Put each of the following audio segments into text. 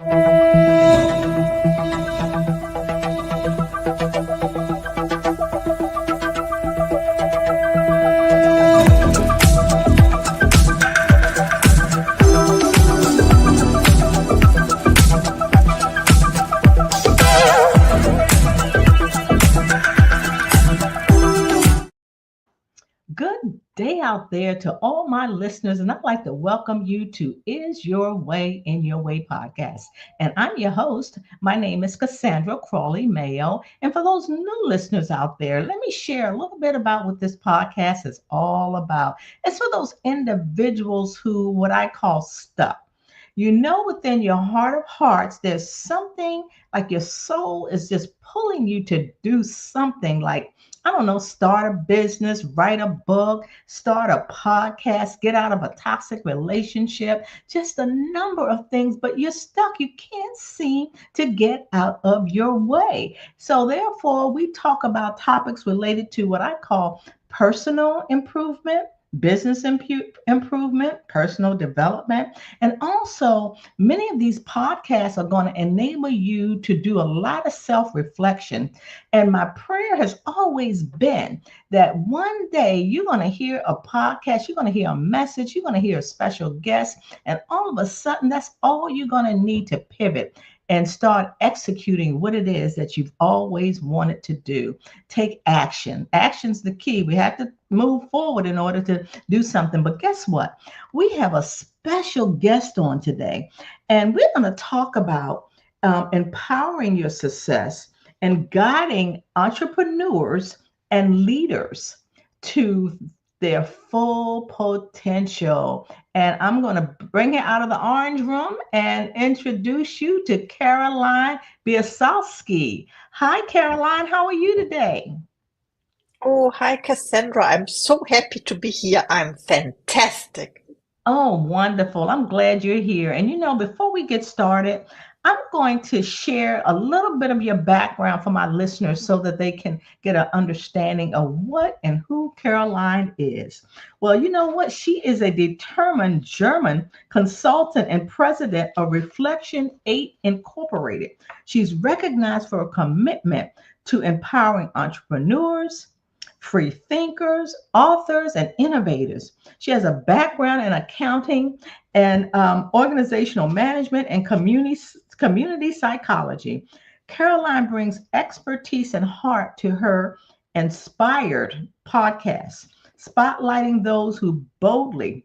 Good day out there to all my listeners, and I'd like to welcome you to Is Your Way in Your Way podcast. And I'm your host. My name is Cassandra Crawley Mayo. And for those new listeners out there, let me share a little bit about what this podcast is all about. It's for those individuals who, what I call stuck. You know, within your heart of hearts, there's something like your soul is just pulling you to do something like, I don't know, start a business, write a book, start a podcast, get out of a toxic relationship, just a number of things, but you're stuck. You can't seem to get out of your way. So therefore, we talk about topics related to what I call personal improvement, improvement, personal development. And also, many of these podcasts are going to enable you to do a lot of self-reflection. And my prayer has always been that one day you're going to hear a podcast, you're going to hear a message, you're going to hear a special guest, and all of a sudden, that's all you're going to need to pivot and start executing what it is that you've always wanted to do. Take action. Action's the key. We have to move forward in order to do something. But guess what? We have a special guest on today, and we're going to talk about empowering your success and guiding entrepreneurs and leaders to their full potential. And I'm going to bring it out of the orange room and introduce you to Caroline Biesalski. Hi, Caroline. How are you today? Oh, hi, Cassandra. I'm so happy to be here. I'm fantastic. Oh, wonderful. I'm glad you're here. And you know, before we get started, I'm going to share a little bit of your background for my listeners so that they can get an understanding of what and who Caroline is. Well, you know what? She is a determined German consultant and president of Reflection 8 Incorporated. She's recognized for a commitment to empowering entrepreneurs, free thinkers, authors, and innovators. She has a background in accounting and organizational management and community psychology. Caroline brings expertise and heart to her Inspired podcast, spotlighting those who boldly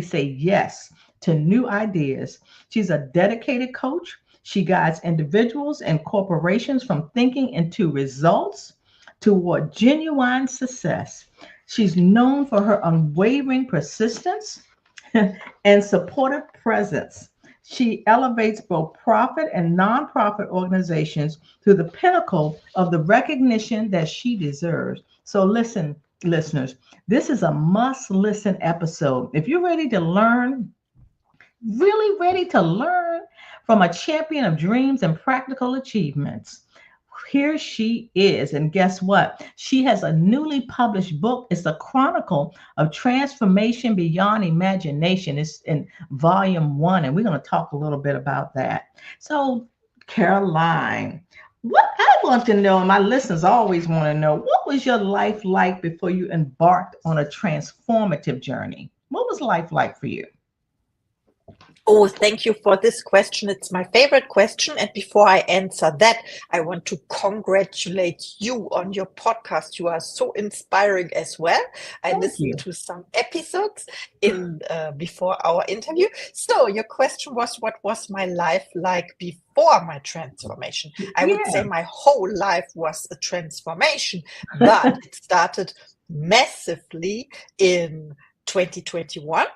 say yes to new ideas. She's a dedicated coach. She guides individuals and corporations from thinking into results toward genuine success. She's known for her unwavering persistence and supportive presence. She elevates both profit and nonprofit organizations to the pinnacle of the recognition that she deserves. So listen, listeners, this is a must-listen episode. If you're ready to learn, really ready to learn from a champion of dreams and practical achievements, here she is. And guess what? She has a newly published book. It's a chronicle of transformation beyond imagination. It's in volume 1, and we're going to talk a little bit about that. So, Caroline, what I want to know, and my listeners always want to know, what was your life like before you embarked on a transformative journey? What was life like for you? Oh, thank you for this question. It's my favorite question. And before I answer that, I want to congratulate you on your podcast. You are so inspiring as well. I listened to some episodes before our interview. So your question was, what was my life like before my transformation? I would say my whole life was a transformation, but it started massively in 2021.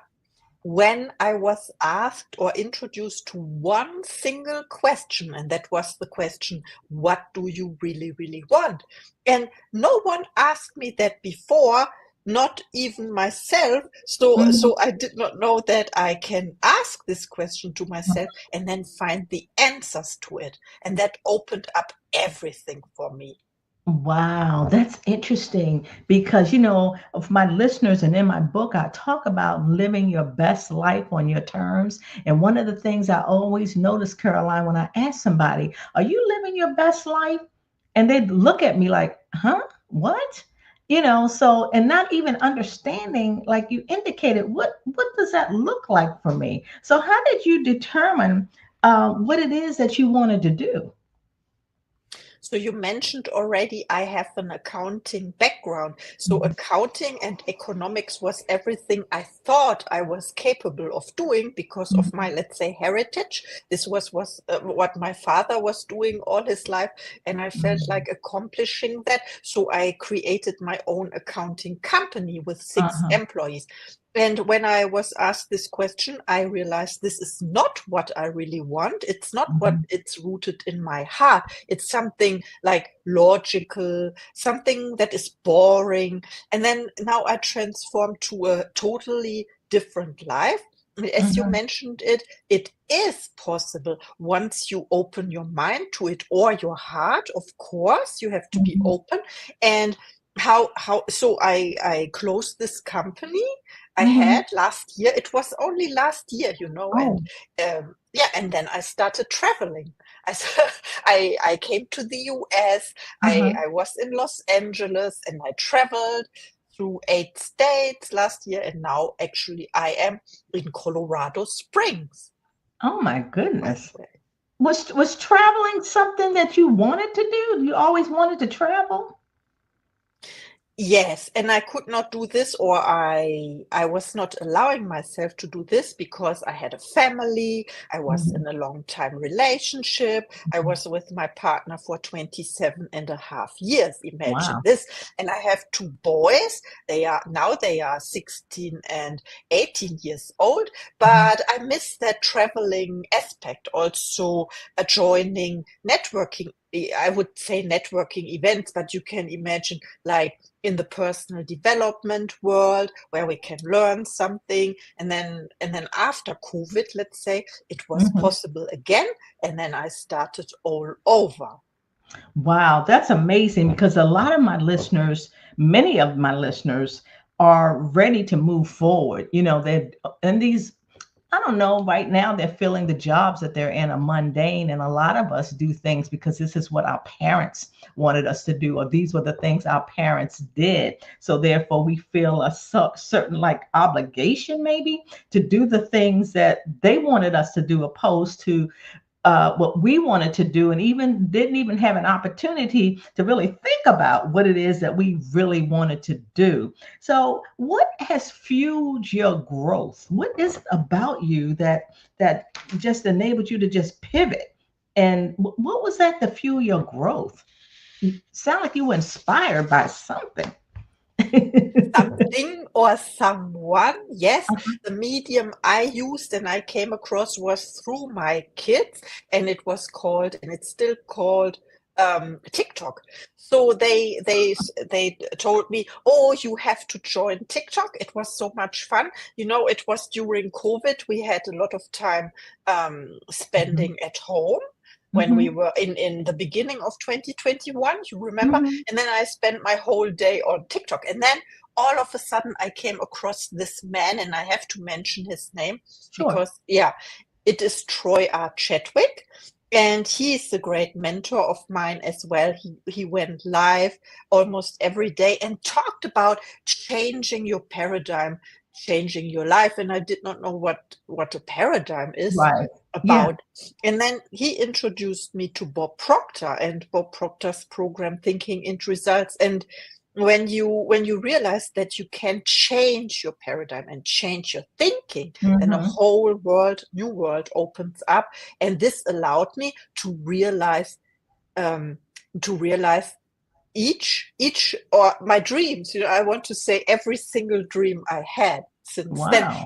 When I was asked or introduced to one single question, and that was the question, what do you really, really want? And no one asked me that before, not even myself. So I did not know that I can ask this question to myself and then find the answers to it. And that opened up everything for me. Wow, that's interesting because, you know, of my listeners and in my book, I talk about living your best life on your terms. And one of the things I always notice, Caroline, when I ask somebody, are you living your best life? And they look at me like, huh? What? You know, so, and not even understanding, like you indicated, what does that look like for me? So how did you determine what it is that you wanted to do? So you mentioned already I have an accounting background. So Mhm. accounting and economics was everything I thought I was capable of doing because of my, Mhm. let's say, heritage. This was what my father was doing all his life, and I felt Mhm. like accomplishing that. So I created my own accounting company with six Uh-huh. employees. And when I was asked this question, I realized this is not what I really want. It's not what Mhm. it's rooted in my heart. It's something like logical, something that is boring. And then now I transform to a totally different life. As you Mhm. mentioned it, it is possible once you open your mind to it or your heart. Of course, you have to be Mhm. open. And how so I closed this company I Mhm. had last year. It was only last year, and Oh, yeah, and then I started traveling. I I came to the US. uh-huh. I was in Los Angeles and I traveled through 8 states last year, and now actually I am in Colorado Springs, Oh my by the goodness. way. Was traveling something that you wanted to do? You always wanted to travel? Yes, and I could not do this, or I was not allowing myself to do this because I had a family. I was Mhm. in a long time relationship. I was with my partner for 27 and a half years. Imagine Wow. this. And I have two boys. They are 16 and 18 years old, Mhm. but I miss that traveling aspect. Also, joining networking. I would say networking events, but you can imagine like in the personal development world where we can learn something, and then after COVID, let's say, it was Mhm. possible again, and then I started all over. Wow, that's amazing because a lot of my listeners, many of my listeners are ready to move forward. You know, they're in these, I don't know, right now they're feeling the jobs that they're in are mundane. And a lot of us do things because this is what our parents wanted us to do, or these were the things our parents did. So therefore, we feel a certain like obligation maybe to do the things that they wanted us to do, opposed to what we wanted to do, and even didn't even have an opportunity to really think about what it is that we really wanted to do. So what has fueled your growth? What is it about you that just enabled you to just pivot? And what was that to fuel your growth? You sound like you were inspired by something. Something or someone. Yes, the medium I used and I came across was through my kids, and it was called, and it's still called, TikTok. So they told me, "Oh, you have to join TikTok." It was so much fun. It was during COVID. We had a lot of time Mhm. spending at home when we Mhm. were in the beginning of 2021. You remember? Mhm. And then I spent my whole day on TikTok, and then all of a sudden I came across this man, and I have to mention his name Sure. because, yeah, it is Troy R. Chadwick. And he is a great mentor of mine as well. He went live almost every day and talked about changing your paradigm, changing your life. And I did not know what a paradigm is Right. Yeah. about. And then he introduced me to Bob Proctor and Bob Proctor's program Thinking into Results. And when you realize that you can change your paradigm and change your thinking, then a Mhm. whole new world opens up. And this allowed me um, to realize each or my dreams. I want to say every single dream I had since then. Wow.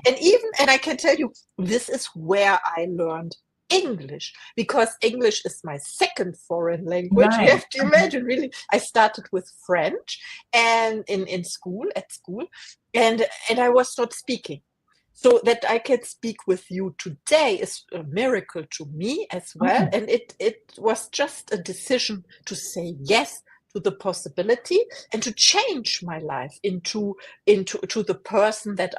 And I can tell you, this is where I learned English, because English is my second foreign language. You Right. have to imagine, really. I started with French and in school, at school, and I was not speaking. So that I can speak with you today is a miracle to me as well. Oh. And it was just a decision to say yes to the possibility and to change my life into the person that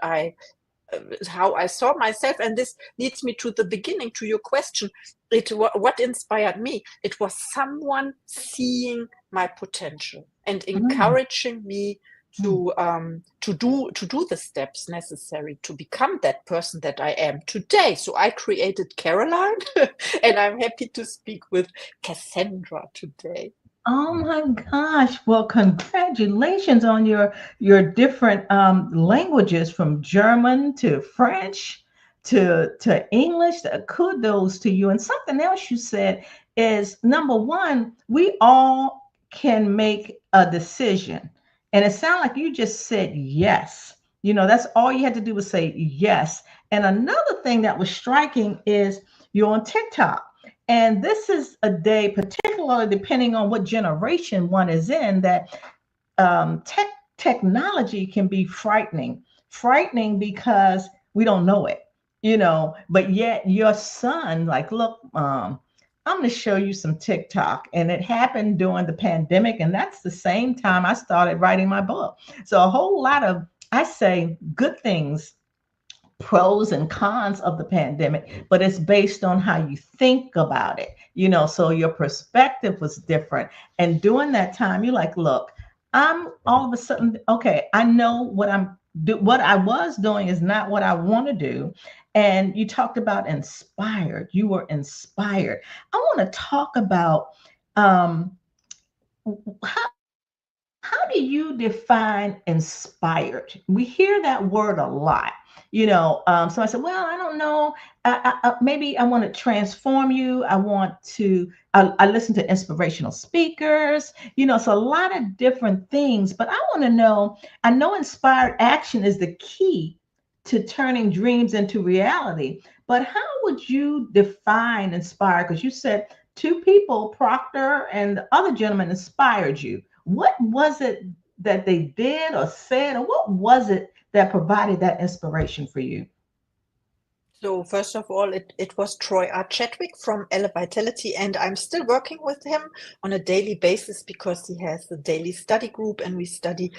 how I saw myself. And this leads me to the beginning, to your question. What inspired me? It was someone seeing my potential and Mm, encouraging me mm. to do the steps necessary to become that person that I am today. So I created Caroline, and I'm happy to speak with Cassandra today. Oh my gosh. Well, congratulations on your different languages from German to French to English. Kudos to you. And something else you said is number one, we all can make a decision. And it sounded like you just said yes. That's all you had to do was say yes. And another thing that was striking is you're on TikTok. And this is a day, particularly depending on what generation one is in, that technology can be frightening because we don't know it, but yet your son, like, look, I'm going to show you some TikTok. And it happened during the pandemic. And that's the same time I started writing my book. So a whole lot of, I say, good things, pros and cons of the pandemic, but it's based on how you think about it, so your perspective was different. And during that time, you're like, look, I'm all of a sudden, okay, I know what I was doing is not what I want to do. And you talked about inspired. You were inspired. I want to talk about um, how how do you define inspired? We hear that word a lot. Somebody said, well, I don't know. Maybe I want to transform you. I listen to inspirational speakers. It's a lot of different things, but I want to know, I know inspired action is the key to turning dreams into reality. But how would you define inspired? Because you said two people, Proctor and the other gentleman, inspired you. What was it that they did or said, or what was it that provided that inspiration for you? So first of all, it was Troy R. Chadwick from Ele Vitality, and I'm still working with him on a daily basis because he has a daily study group, and we study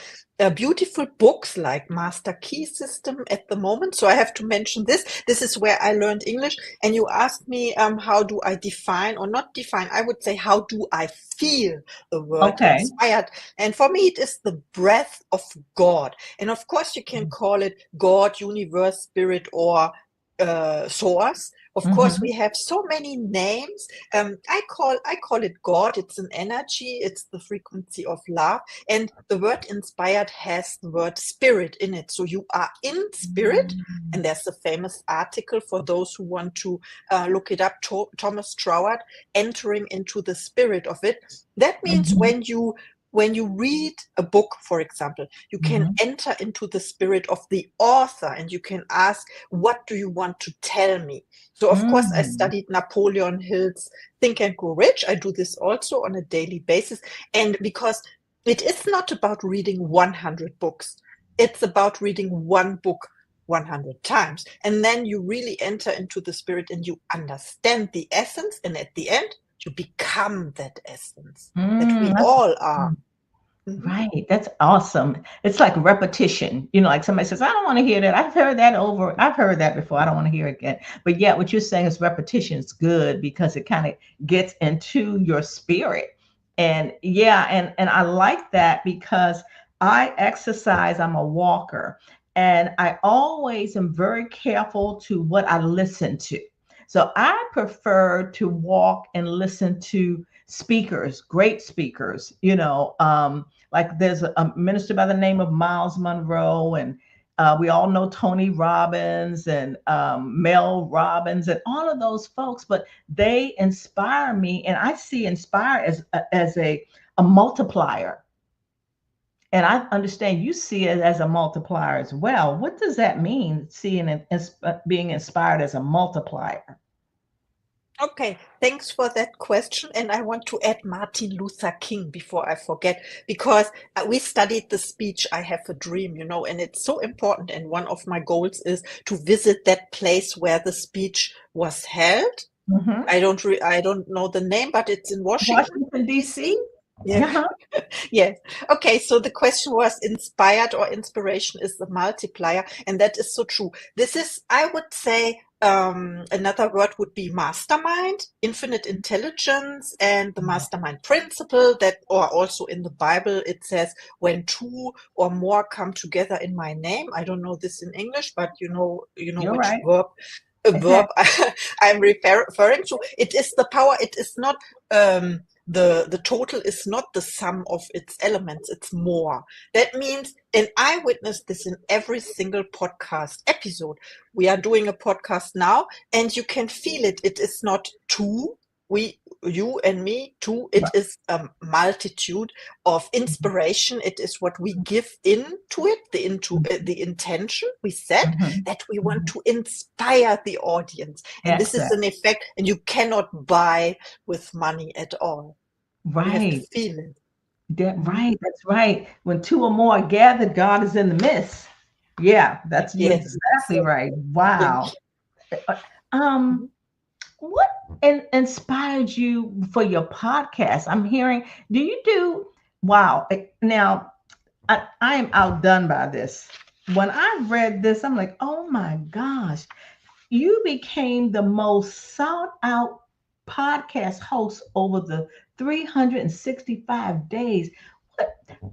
beautiful books like Master Key System at the moment. So I have to mention this. This is where I learned English. And you asked me, how do I define or not define? I would say, how do I feel the word Okay. inspired? And for me, it is the breath of God. And of course, you can call it God, universe, spirit, or source. Of course, Mm-hmm. we have so many names. I call it God. It's an energy. It's the frequency of love. And the word inspired has the word spirit in it. So you are in spirit. And there's a famous article for those who want to look it up. Thomas Troward, entering into the spirit of it. That means Mm-hmm. when you read a book, for example, you can Mm-hmm. enter into the spirit of the author, and you can ask, what do you want to tell me? So, of course, I Mm-hmm. studied Napoleon Hill's Think and Grow Rich. I do this also on a daily basis. And because it is not about reading 100 books, it's about reading one book 100 times. And then you really enter into the spirit and you understand the essence. And at the end, you become that essence that we That's all are. Mhm. right. That's awesome. It's like repetition. Like somebody says, I don't want to hear that. I've heard that before. I don't want to hear it again. But yet what you're saying is repetition is good because it kind of gets into your spirit. And yeah, and I like that because I exercise, I'm a walker, and I always am very careful to what I listen to. So I prefer to walk and listen to speakers, great speakers, like there's a minister by the name of Miles Monroe, and we all know Tony Robbins and Mel Robbins and all of those folks, but they inspire me, and I see inspire as a multiplier. And I understand you see it as a multiplier as well. What does that mean, seeing and being inspired as a multiplier? Okay, thanks for that question. And I want to add Martin Luther King before I forget, because we studied the speech, I Have a Dream, and it's so important. And one of my goals is to visit that place where the speech was held. Hmm. I don't know the name, but it's in Washington, Washington, D.C. D.C.? Yeah. Uh-huh. Yes. Okay. So the question was inspired or inspiration is the multiplier. And that is so true. This is, I would say, another word would be mastermind, infinite intelligence, and the mastermind principle that, or also in the Bible, it says, when two or more come together in my name. I don't know this in English, but you know You're which right. verb, a verb Exactly. I'm referring to. It is the power. It is not, the total is not the sum of its elements, it's more. That means, and I witnessed this in every single podcast episode. We are doing a podcast now, and you can feel it. It is not two, we, you and me, two. It Right. is a multitude of inspiration. It is what we give into it, the intention we set, Mhm. that we want Mhm. to inspire the audience. And this is Exactly. an effect, and you cannot buy with money at all. You have to Right. feel it. Mhm. Right. That's right. When two or more are gathered, God is in the midst. Yeah, that's you Yes. exactly So right. thank Wow. Uh, you. Um, what inspired you for your podcast? I'm hearing, do you do, wow. Now, I am outdone by this. When I read this, I'm like, oh my gosh, you became the most sought out podcast host over the 365 days.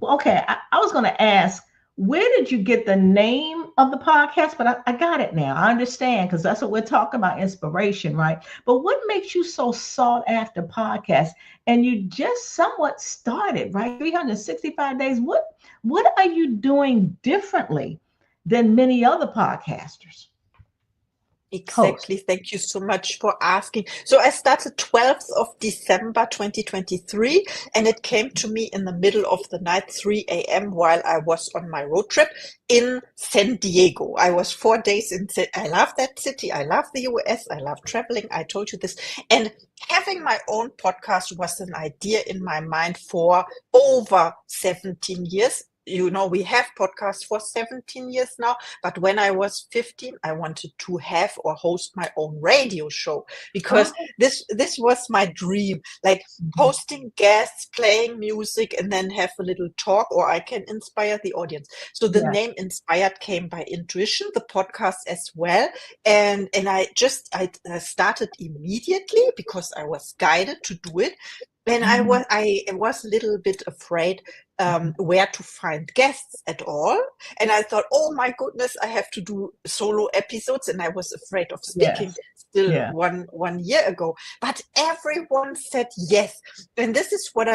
Okay, I was going to ask, where did you get the name of the podcast? But I got it now. I understand because that's what we're talking about, inspiration, right? But what makes you so sought after podcast? And you just somewhat started, right? 365 days. What are you doing differently than many other podcasters? Host. Exactly. Thank you so much for asking. So I started 12th of December 2023, and it came to me in the middle of the night, 3 a.m., while I was on my road trip in San Diego. I was 4 days in. I love that city. I love the US. I love traveling. I told you this. And having my own podcast was an idea in my mind for over 17 years. We have podcasts for 17 years now. But when I was 15, I wanted to have or host my own radio show, because Oh, this was my dream, like mhm. hosting guests, playing music, and then have a little talk, or I can inspire the audience. So the Yes. name Inspired came by intuition, the podcast as well. And I started immediately because I was guided to do it. And Mhm. I was a little bit afraid Mhm. where to find guests at all. And I thought, oh my goodness, I have to do solo episodes. And I was afraid of speaking Yes. still Yeah. one year ago. But everyone said yes. And this is when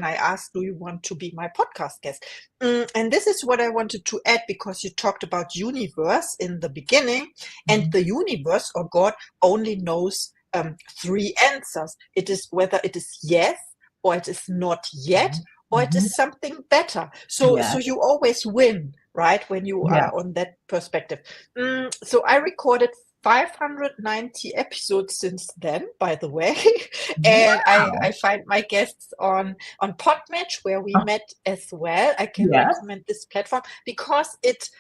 I asked, do you want to be my podcast guest? And this is what I wanted to add, because you talked about universe in the beginning, and Mhm. the universe or God only knows three answers. It is whether it is yes, or it is not yet, or it Mhm. is something better. So Yes. you always win, right? When you Yes. are on that perspective. So I recorded 590 episodes since then, by the way. And I Wow. find my guests on Podmatch, where we met as well. I can Yes. recommend this platform because it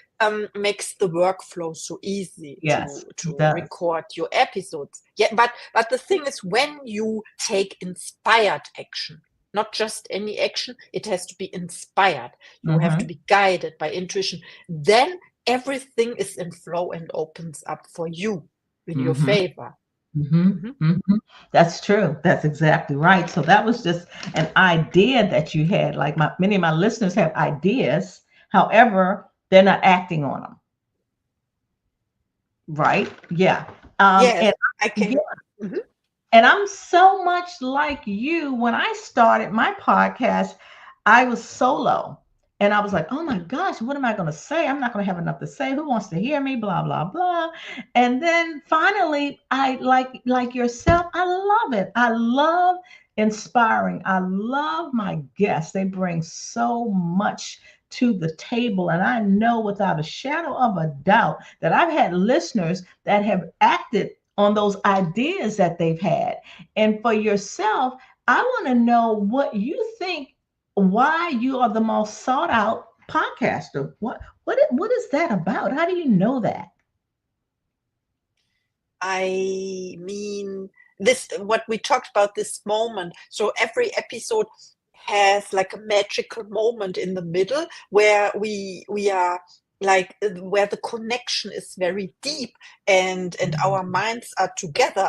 makes the workflow so easy Yes. It to does. record your episodes. Yeah, but the thing is, when you take inspired action, not just any action, it has to be inspired. You have to Mhm. be guided by intuition. Then everything is in flow and opens up for you in your Mhm. favor. Mhm. Mhm. Mhm. That's true. That's exactly right. So that was just an idea that you had. Like many of my listeners have ideas, however, they're not acting on them. Right? Yeah. Yes, And I yeah, can. Mhm. and I'm so much like you. When I started my podcast, I was solo. And I was like, oh my gosh, what am I going to say? I'm not going to have enough to say. Who wants to hear me? Blah, blah, blah. And then finally, I like yourself, I love it. I love inspiring. I love my guests. They bring so much to the table. And I know without a shadow of a doubt that I've had listeners that have acted on those ideas that they've had. And for yourself, I want to know what you think, why you are the most sought out podcaster. What is that about? How do you know that? I mean, this, what we talked about, this moment. So every episode has like a magical moment in the middle where we are like where the connection is very deep, and our minds are together.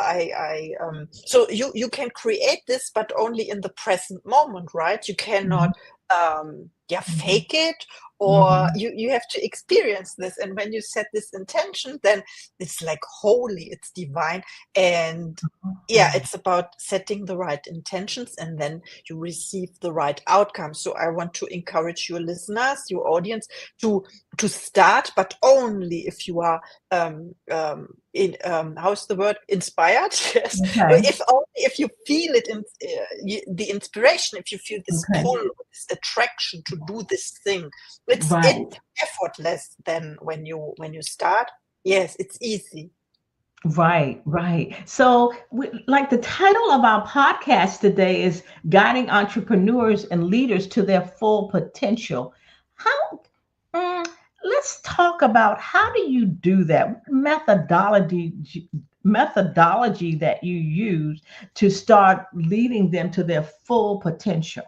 So you can create this, but only in the present moment, right? You cannot Mhm, mhm, fake it, or mhm. you have to experience this. And when you set this intention, then it's like holy, it's divine. And yeah, Oh, it's about setting the right intentions, and then you receive the right outcome. So I want to encourage your listeners, your audience, to start, but only if you are in how's the word, inspired. Yes, okay, if only if you feel it in the inspiration, if you feel this okay, pull, this attraction to do this thing. It's right. effortless then when you start. Yes, it's easy. Right, right. So, like the title of our podcast today is Guiding Entrepreneurs and Leaders to Their Full Potential. How, mm, let's talk about how do you do that? What methodology that you use to start leading them to their full potential?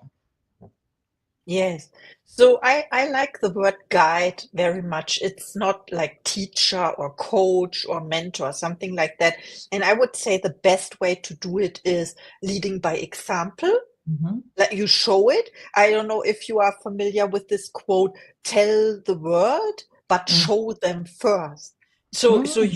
Yes. So I like the word guide very much. It's not like teacher or coach or mentor, something like that. And I would say the best way to do it is leading by example. Mhm, That you show it. I don't know if you are familiar with this quote, tell the world, but mm, show them first. So mm.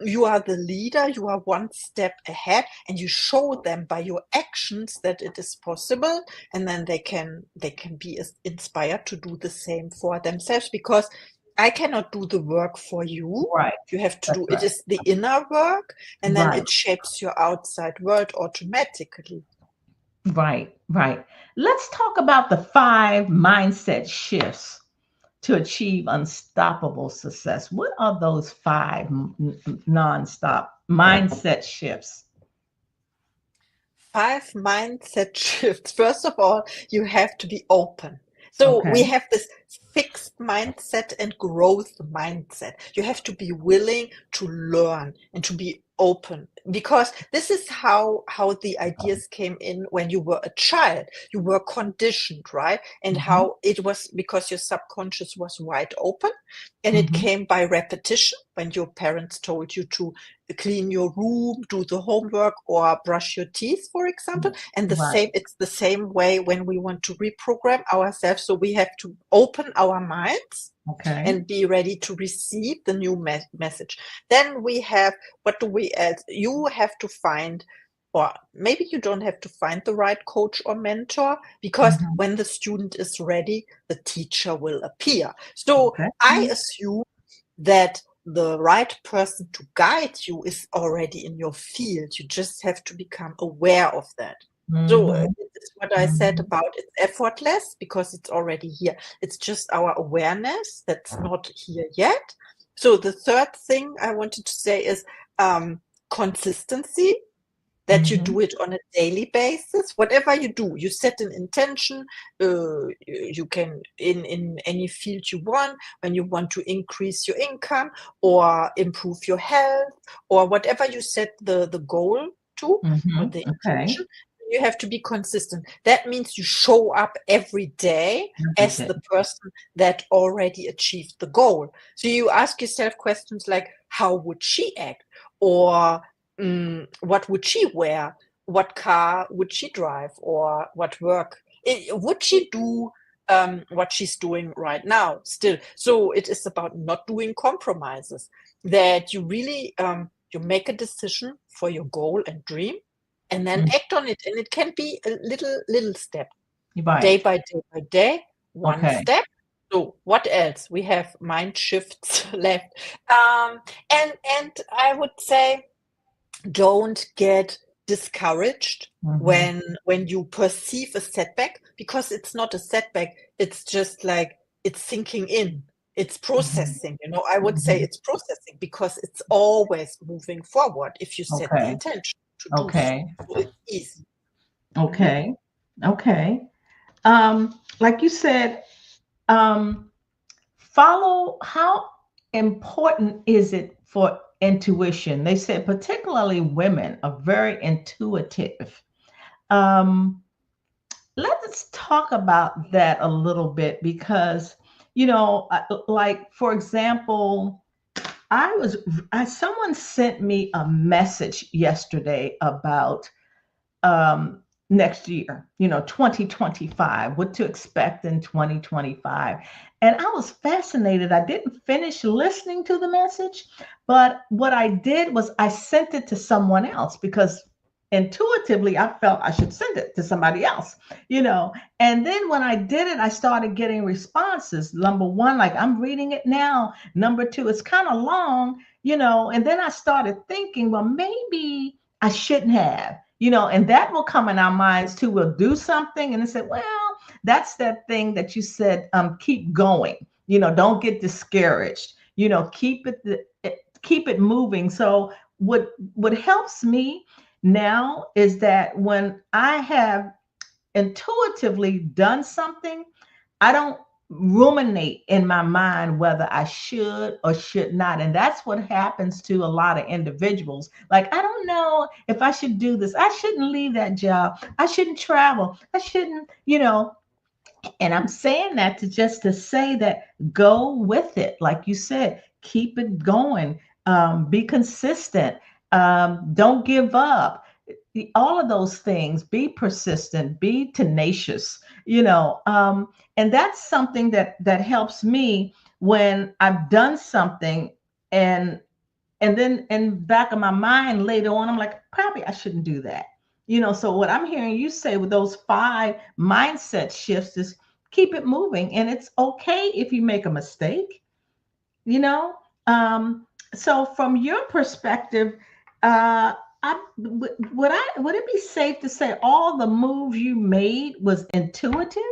you are the leader, you are one step ahead, and you show them by your actions that it is possible, and then they can be inspired to do the same for themselves, because I cannot do the work for you. Right, You have to that's do it, right. is the inner work, and then Right. it shapes your outside world automatically. Right, right. Let's talk about the five mindset shifts to achieve unstoppable success. What are those five non-stop mindset shifts? Five mindset shifts. First of all, you have to be open. So Okay. we have this fixed mindset and growth mindset. You have to be willing to learn and to be open, because this is how the ideas came in when you were a child. You were conditioned, right? And Hmm. how it was because your subconscious was wide open, and it Hmm. came by repetition when your parents told you to clean your room, do the homework, or brush your teeth, for example. And Right. it's the same way when we want to reprogram ourselves. So we have to open our minds Okay. and be ready to receive the new message. Then we have, what do we add? You have to find, or maybe you don't have to find the right coach or mentor, because Hmm. when the student is ready, the teacher will appear. So Okay. I assume that the right person to guide you is already in your field. You just have to become aware of that. So Hmm. it's what I said Hmm. about it's effortless because it's already here. It's just our awareness that's not here yet. So the third thing I wanted to say is consistency, that you Hmm. do it on a daily basis. Whatever you do, you set an intention. You can in any field you want, when you want to increase your income or improve your health, or whatever you set the goal to, or Hmm. the Okay. intention. You have to be consistent. That means you show up every day Every as day. the person that already achieved the goal. So you ask yourself questions like, how would she act? Or what would she wear? What car would she drive? Or what work? Would she do what she's doing right now still? So it is about not doing compromises, that you really you make a decision for your goal and dream, and then Mm. act on it. And it can be a little step, day Right. by day by day, one Okay. step. So what else? We have mind shifts left. And I would say, don't get discouraged Hmm. when you perceive a setback, because it's not a setback. It's just like it's sinking in, it's Hmm. processing. I would say Hmm. it's processing, because it's always moving forward if you set the Okay. intention to do so. Okay. So it's easy. Mhm. Okay. Okay. Like you said, um, follow how important is it for intuition? They said particularly women are very intuitive. Um, let's talk about that a little bit because, like, for example, I was, someone sent me a message yesterday about um, next year, 2025, what to expect in 2025. And I was fascinated. I didn't finish listening to the message, but what I did was I sent it to someone else because intuitively I felt I should send it to somebody else, you know. And then when I did it, I started getting responses. Number one, like I'm reading it now. Number two, it's kind of long, and then I started thinking, well, maybe I shouldn't have, and that will come in our minds too. We'll do something and then say, well, that's that thing that you said, keep going, don't get discouraged, keep it moving. So what helps me now is that when I have intuitively done something, I don't ruminate in my mind whether I should or should not. And that's what happens to a lot of individuals. Like, I don't know if I should do this. I shouldn't leave that job. I shouldn't travel. I shouldn't, and I'm saying that to say that go with it. Like you said, keep it going, be consistent, don't give up. All of those things, be persistent, be tenacious, and that's something that helps me when I've done something, and then in back of my mind later on, I'm like, probably I shouldn't do that. So what I'm hearing you say with those 5 mindset shifts is keep it moving. And it's okay if you make a mistake, you know? So from your perspective, would it be safe to say all the moves you made was intuitive?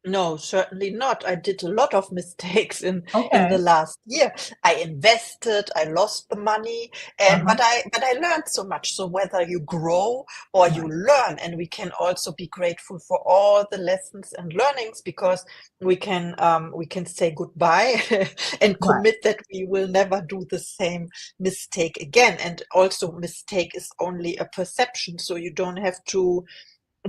No, certainly not. I did a lot of mistakes in the Okay. last year. I invested, I lost the money, and Uh-huh. but I learned so much. So whether you grow or you Right. learn, and we can also be grateful for all the lessons and learnings, because we can say goodbye and Right. commit that we will never do the same mistake again. And also, mistake is only a perception, so you don't have to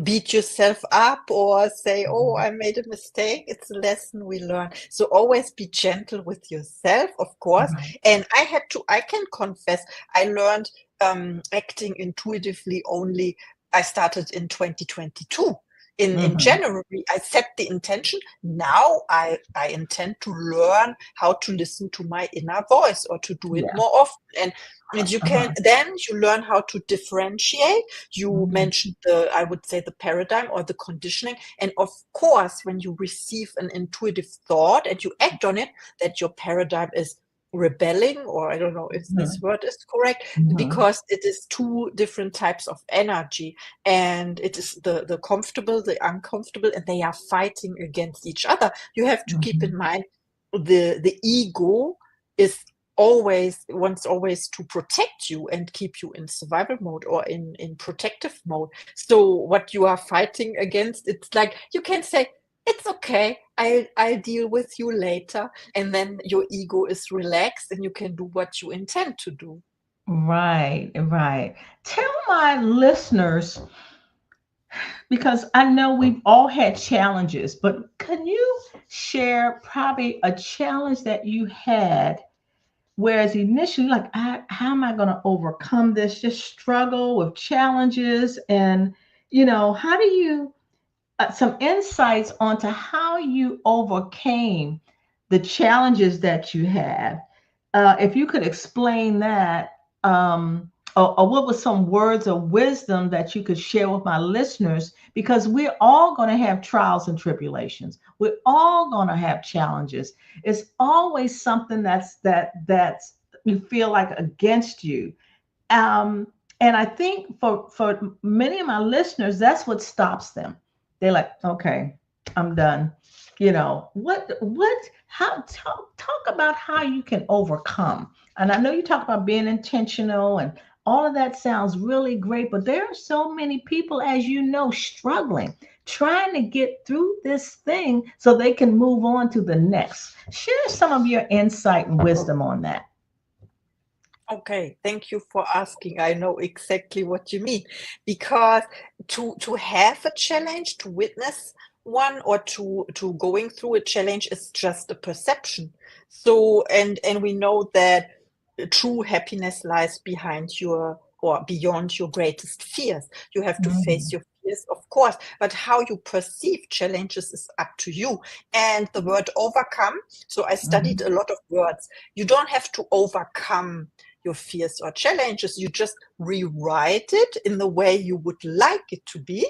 beat yourself up or say, oh, Mhm. I made a mistake. It's a lesson we learn. So always be gentle with yourself, of course. Right. And I can confess, I learned acting intuitively only. I started in 2022. In Mhm. January, I set the intention. Now I intend to learn how to listen to my inner voice, or to do it Yeah. more often. And you can, Uh-huh. then you learn how to differentiate. You Mhm. mentioned I would say, the paradigm or the conditioning. And of course, when you receive an intuitive thought and you act on it, that your paradigm is rebelling, or I don't know if this Mhm. word is correct, Mhm. because it is two different types of energy, and it is the comfortable, the uncomfortable, and they are fighting against each other. You have to keep in Mhm. mind, the ego is always wants always to protect you and keep you in survival mode, or in protective mode. So what you are fighting against, it's like you can say, it's okay, I'll deal with you later, and then your ego is relaxed and you can do what you intend to do. Right, right. Tell my listeners, because I know we've all had challenges, but can you share probably a challenge that you had, whereas initially, like, how am I going to overcome this? Just struggle with challenges, and how do you some insights onto how you overcame the challenges that you had. If you could explain that, or what were some words of wisdom that you could share with my listeners, because we're all going to have trials and tribulations. We're all going to have challenges. It's always something that's you feel like against you. Um, and I think for many of my listeners, that's what stops them. They're like, okay, I'm done. How talk about how you can overcome. And I know you talk about being intentional, and all of that sounds really great, but there are so many people, as you know, struggling, trying to get through this thing so they can move on to the next. Share some of your insight and wisdom on that. Okay, thank you for asking. I know exactly what you mean. Because to have a challenge, to witness one, or to going through a challenge is just a perception. So and we know that true happiness lies behind your or beyond your greatest fears. You have to face Mhm. your fears, of course, but how you perceive challenges is up to you. And the word overcome, so I studied Mhm. a lot of words. You don't have to overcome your fears or challenges. You just rewrite it in the way you would like it to be.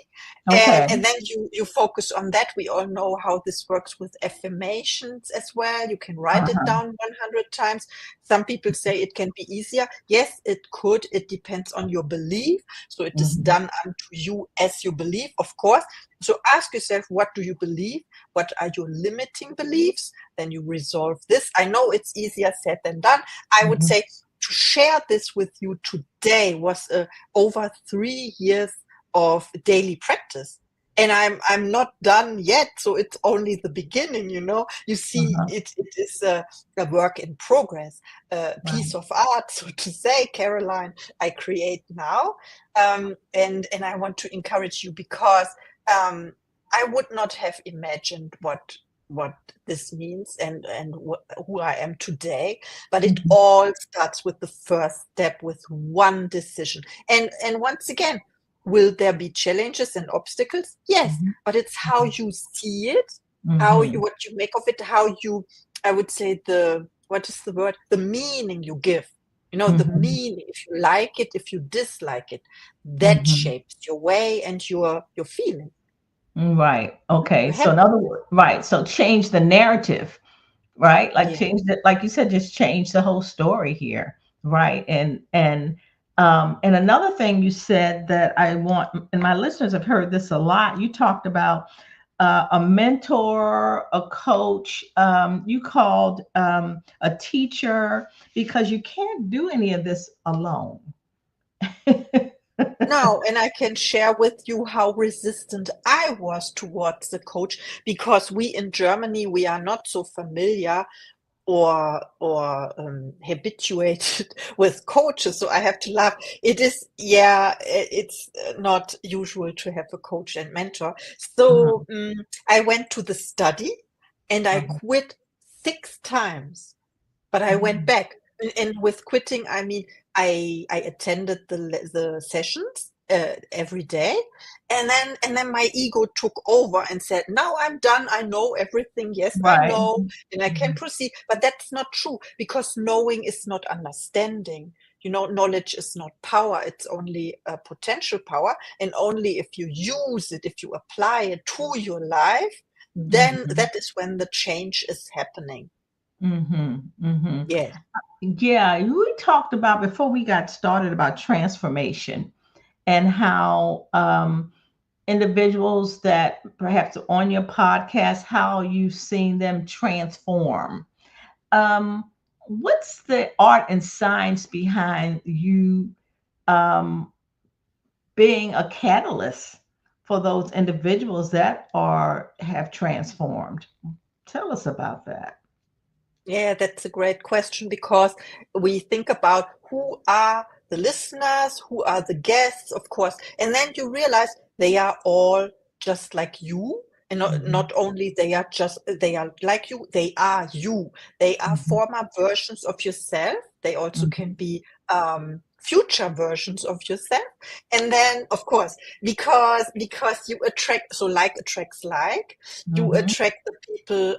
Okay. And then you focus on that. We all know how this works with affirmations as well. You can write it Uh-huh. down 100 times. Some people say it can be easier. Yes, it could. It depends on your belief. So it is Mhm. done unto you as you believe, of course. So ask yourself, what do you believe? What are your limiting beliefs? Then you resolve this. I know it's easier said than done. I would Mhm. say to share this with you today was over 3 years of daily practice. And I'm not done yet, so it's only the beginning. You see, Uh-huh. it is a work in progress, a piece Right. of art, so to say, Caroline, I create now. And I want to encourage you because um, I would not have imagined what this means and who I am today. But it Mhm. all starts with the first step, with one decision. And once again, will there be challenges and obstacles? Yes, Mhm. but it's how you see it, Mhm. what you make of it, how you, I would say, the what is the word? The meaning you give. The Mhm. meaning, if you like it, if you dislike it, that Mhm. shapes your way and your feeling. Right. Okay. You So have in other words, right. So change the narrative, right? Like yeah. change it, like you said, just change the whole story here. Right. And another thing you said that I want, and my listeners have heard this a lot. You talked about a mentor, a coach, you called a teacher, because you can't do any of this alone. No, and I can share with you how resistant I was towards the coach because we in Germany we are not so familiar or habituated with coaches. So I have to laugh. It is, yeah, it's not usual to have a coach and mentor. Uh-huh. So I went to the study and I Uh-huh. quit 6 times, but I went Mhm. back. And with quitting, I mean, I attended the sessions every day, and then my ego took over and said, "Now I'm done. I know everything. Yes, I Right. know, and I can Mhm. proceed." But that's not true because knowing is not understanding. Knowledge is not power. It's only a potential power, and only if you use it, if you apply it to your life, then Mhm. that is when the change is happening. Mhm. Mhm. Yeah. Yeah, we talked about before we got started about transformation and how individuals that perhaps are on your podcast, how you've seen them transform. What's the art and science behind you um, being a catalyst for those individuals that are have transformed? Tell us about that. Yeah, that's a great question because we think about who are the listeners, who are the guests, of course, and then you realize they are all just like you. And not Mhm. only they are like you, they are you. They are Mhm. former versions of yourself. They also can Mhm. be future versions of yourself. And then, of course, because you attract, so like attracts like, you Mhm. attract the people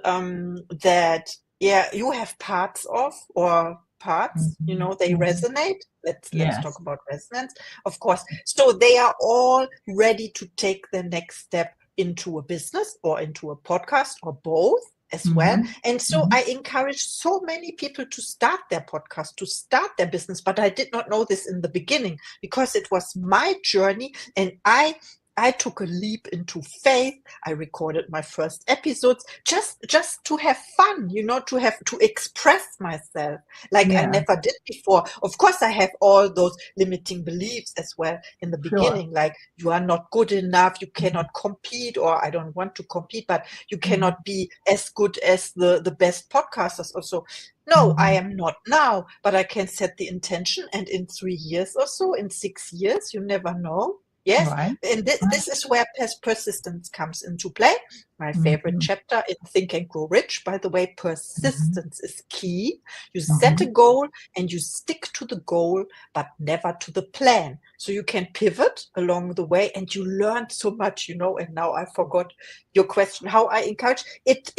that yeah you have parts of or parts Mhm. they Mhm. resonate. Let's talk Yes. about resonance, of course. So they are all ready to take the next step into a business or into a podcast or both as well. Mhm. And so Mhm. I encourage so many people to start their podcast, to start their business, but I did not know this in the beginning because it was my journey, and I I took a leap into faith. I recorded my first episodes just to have fun, to express myself like I Yeah, never did before. Of course, I have all those limiting beliefs as well in the sure. beginning, like you are not good enough, you cannot compete, or I don't want to compete, but you Mhm. cannot be as good as the best podcasters also. No, I Mhm. am not now, but I can set the intention, and in 3 years or so, in 6 years, you never know. Yes, Right, and right. this is where persistence comes into play. My favorite Mhm. chapter in Think and Grow Rich, by the way, Mhm. persistence is key. You set a Mhm. goal and you stick to the goal, but never to the plan. So you can pivot along the way, and you learn so much, and now I forgot your question. How I encourage it,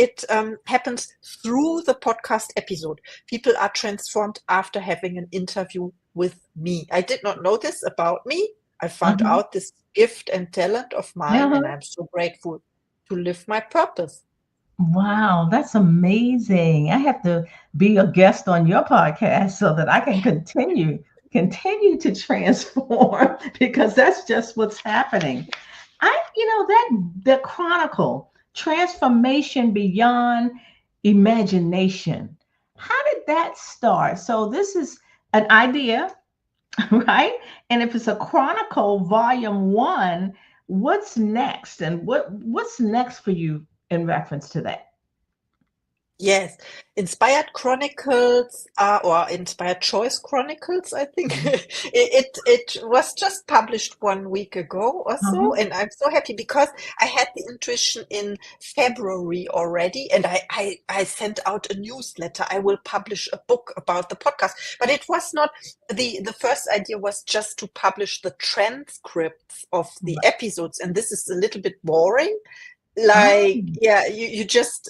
happens through the podcast episode. People are transformed after having an interview with me. I did not know this about me. I found Uh-huh. out this gift and talent of mine, and Uh-huh. I'm so grateful to live my purpose. Wow, that's amazing. I have to be a guest on your podcast so that I can continue to transform because that's just what's happening. That the chronicle transformation beyond imagination. How did that start? So this is an idea, right? And if it's a chronicle volume 1, what's next and what's next for you in reference to that? Yes, Inspired Chronicles or Inspired Choice Chronicles, I think. It was just published 1 week ago or so, Uh-huh. and I'm so happy because I had the intuition in February already, and I sent out a newsletter. I will publish a book about the podcast, but it was not the first idea was just to publish the transcripts of the Right. episodes, and this is a little bit boring, Oh, like, yeah, you just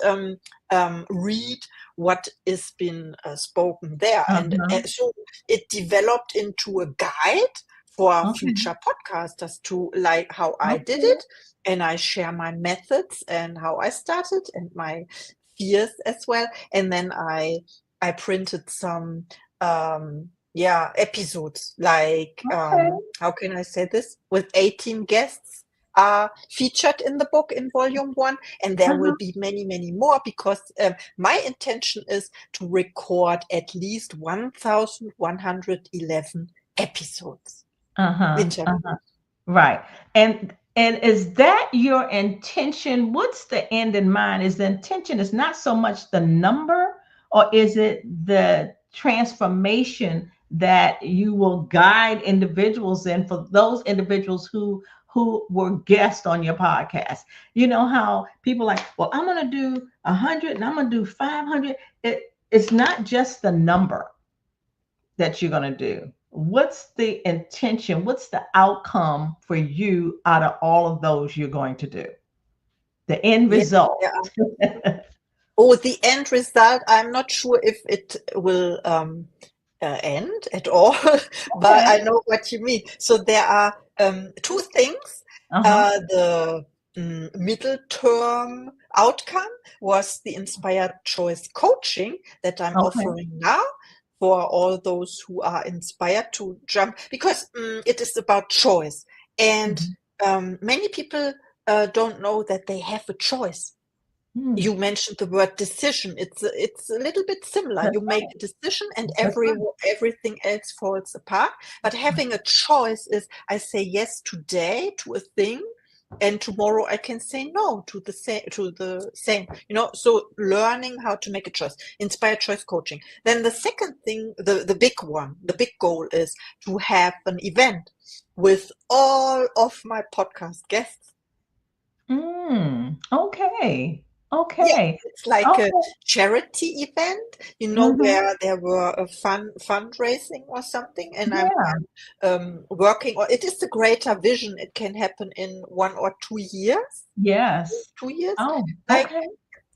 read what is been spoken there, and uh-huh. so it developed into a guide for Okay. future podcasters to like how I did Okay. it, and I share my methods and how I started and my fears as well, and then I printed some episodes, like, Okay. how can I say this, with 18 guests are featured in the book in volume 1, and there will Uh-huh. be many, many more, because my intention is to record at least 1111 episodes, Uh-huh. Uh-huh. interviews. Right. And is that your intention? What's the end in mind? Is the intention is not so much the number, or is it the transformation that you will guide individuals in for those individuals who were guests on your podcast? You know how people like, well, I'm gonna do 100 and I'm gonna do 500. It's not just the number that you're going to do. What's the intention? What's the outcome for you out of all of those you're going to do? The end Yeah, result. yeah. Oh, the end result, I'm not sure if it will end at all, but Okay. I know what you mean. So there are two things. Uh-huh. The middle term outcome was the Inspired Choice coaching that I'm Okay. offering now for all those who are inspired to jump, because it is about choice. And Mhm. many people don't know that they have a choice. Hmm. You mentioned the word decision. It's a little bit similar. That's You make right. a decision and That's right. everything else falls apart. But having a choice is, I say yes today to a thing, and tomorrow I can say no to the same. So learning how to make a choice, inspired choice coaching. Then the second thing, the big one, the big goal is to have an event with all of my podcast guests. Okay. Yeah, Okay. it's like a Okay. charity event, Hmm. where there were a fundraising or something, and I'm Yeah. working. Or it is the greater vision. It can happen in 1 or 2 years. Yes. 2 years, Oh, like, okay.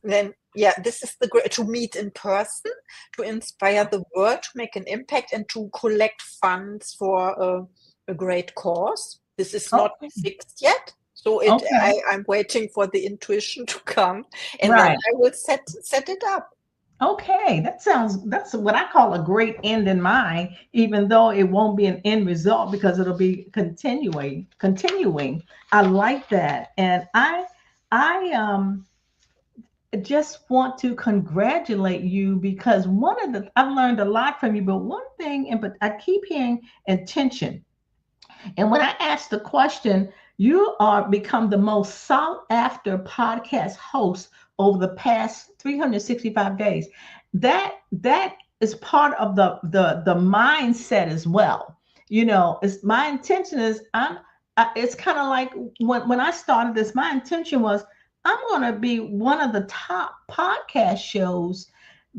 then, yeah, this is the great, to meet in person, to inspire the world, to make an impact, and to collect funds for a great cause. This is not Okay. fixed yet, so Okay. I'm waiting for the intuition to come, and then Right. I will set it up. Okay, that's what I call a great end in mind, even though it won't be an end result because it'll be continuing. I like that. And I just want to congratulate you because one of the I've learned a lot from you, but one thing, but I keep hearing intention. And when I asked the question, you are become the most sought after podcast host over the past 365 days. That is part of the mindset as well. You know, it's my intention is it's kind of like when I started this, my intention was I'm going to be one of the top podcast shows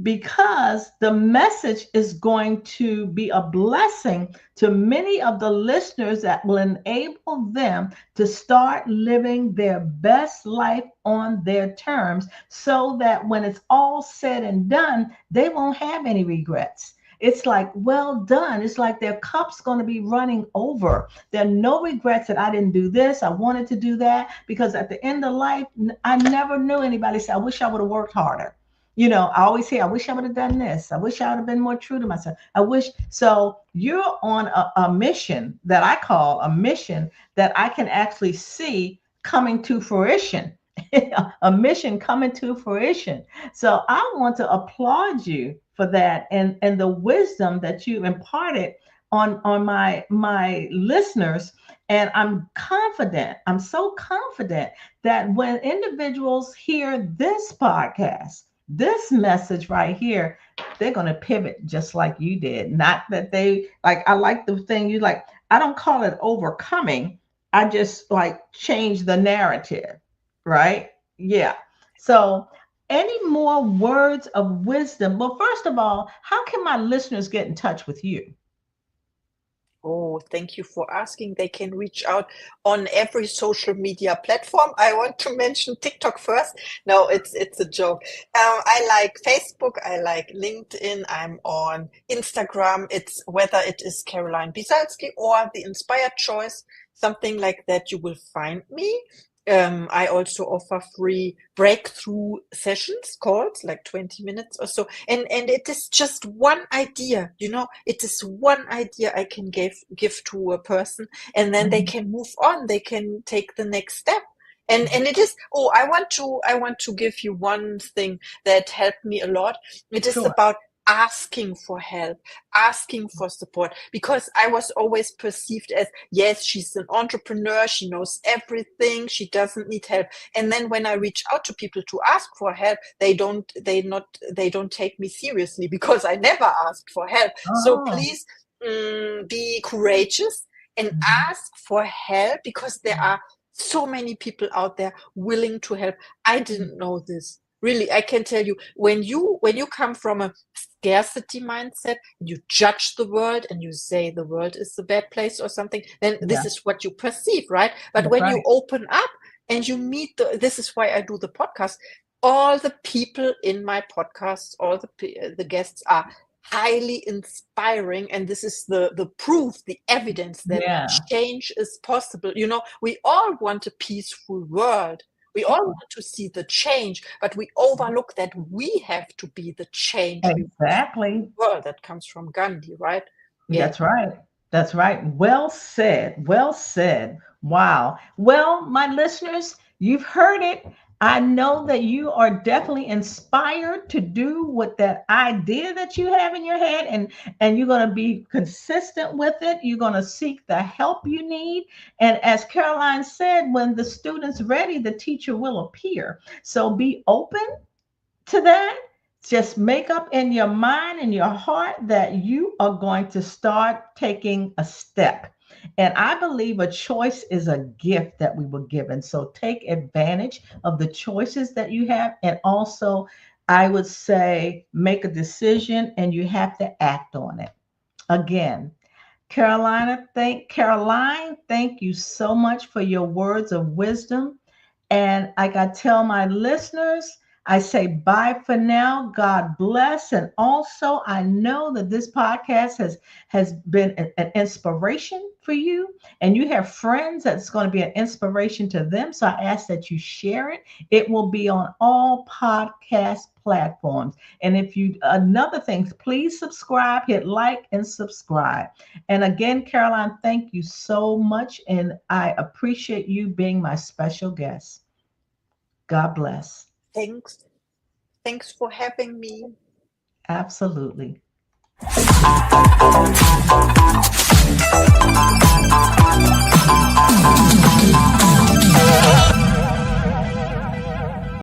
because the message is going to be a blessing to many of the listeners that will enable them to start living their best life on their terms so that when it's all said and done, they won't have any regrets. It's like, well done. It's like their cup's going to be running over. There are no regrets that I didn't do this. I wanted to do that because at the end of life, I never knew anybody say, I wish I would have worked harder. You know, I always say, I wish I would have done this. I wish I would have been more true to myself. I wish. So you're on a mission that I call a mission that I can actually see coming to fruition. A mission coming to fruition. So I want to applaud you for that and the wisdom that you imparted on my listeners. And I'm confident, I'm so confident that when individuals hear this podcast, this message right here, they're going to pivot just like you did. Not that they like, I like the thing you like, I don't call it overcoming. I just like change the narrative, right? Yeah. So, any more words of wisdom? Well, first of all, how can my listeners get in touch with you? Oh, thank you for asking. They can reach out on every social media platform. I want to mention TikTok first. No, it's a joke. I like Facebook. I like LinkedIn. I'm on Instagram. It's whether it is Caroline Biesalski or the Inspired Choice, something like that. You will find me. I also offer free breakthrough sessions called like 20 minutes or so. And it is just one idea, it is one idea I can give to a person, and then they Mhm. can move on. They can take the next step. And it is, I want to give you one thing that helped me a lot. It is Sure. about asking for help, asking for support, because I was always perceived as, yes, she's an entrepreneur, she knows everything, she doesn't need help. And then when I reach out to people to ask for help, they don't take me seriously because I never asked for help. So Oh. please, be courageous and Mhm. ask for help, because there are so many people out there willing to help. I didn't know this. Really, I can tell you, when you come from a scarcity mindset, you judge the world and you say the world is a bad place or something, then Yeah, this is what you perceive, right? But that's when you right. open up and you meet this is why I do the podcast. All the people in my podcast, all the guests are highly inspiring, and this is the proof, the evidence that Yeah, change is possible. We all want a peaceful world. We all sure. want to see the change, but we overlook that we have to be the change we want to see in Exactly. the world. That comes from Gandhi, right? Yeah. That's right. That's right. Well said. Well said. Wow. Well, my listeners, you've heard it. I know that you are definitely inspired to do what that idea that you have in your head, and you're going to be consistent with it. You're going to seek the help you need. And as Caroline said, when the student's ready, the teacher will appear. So be open to that. Just make up in your mind and your heart that you are going to start taking a step. And I believe a choice is a gift that we were given. So take advantage of the choices that you have. And also, I would say, make a decision and you have to act on it. Again, Caroline, thank you so much for your words of wisdom. And like I tell my listeners, I say bye for now. God bless. And also, I know that this podcast has been an inspiration for you, and you have friends that's going to be an inspiration to them. So I ask that you share it. It will be on all podcast platforms. And if you, another thing, please subscribe, hit like and subscribe. And again, Caroline, thank you so much. And I appreciate you being my special guest. God bless. Thanks. Thanks for having me. Absolutely.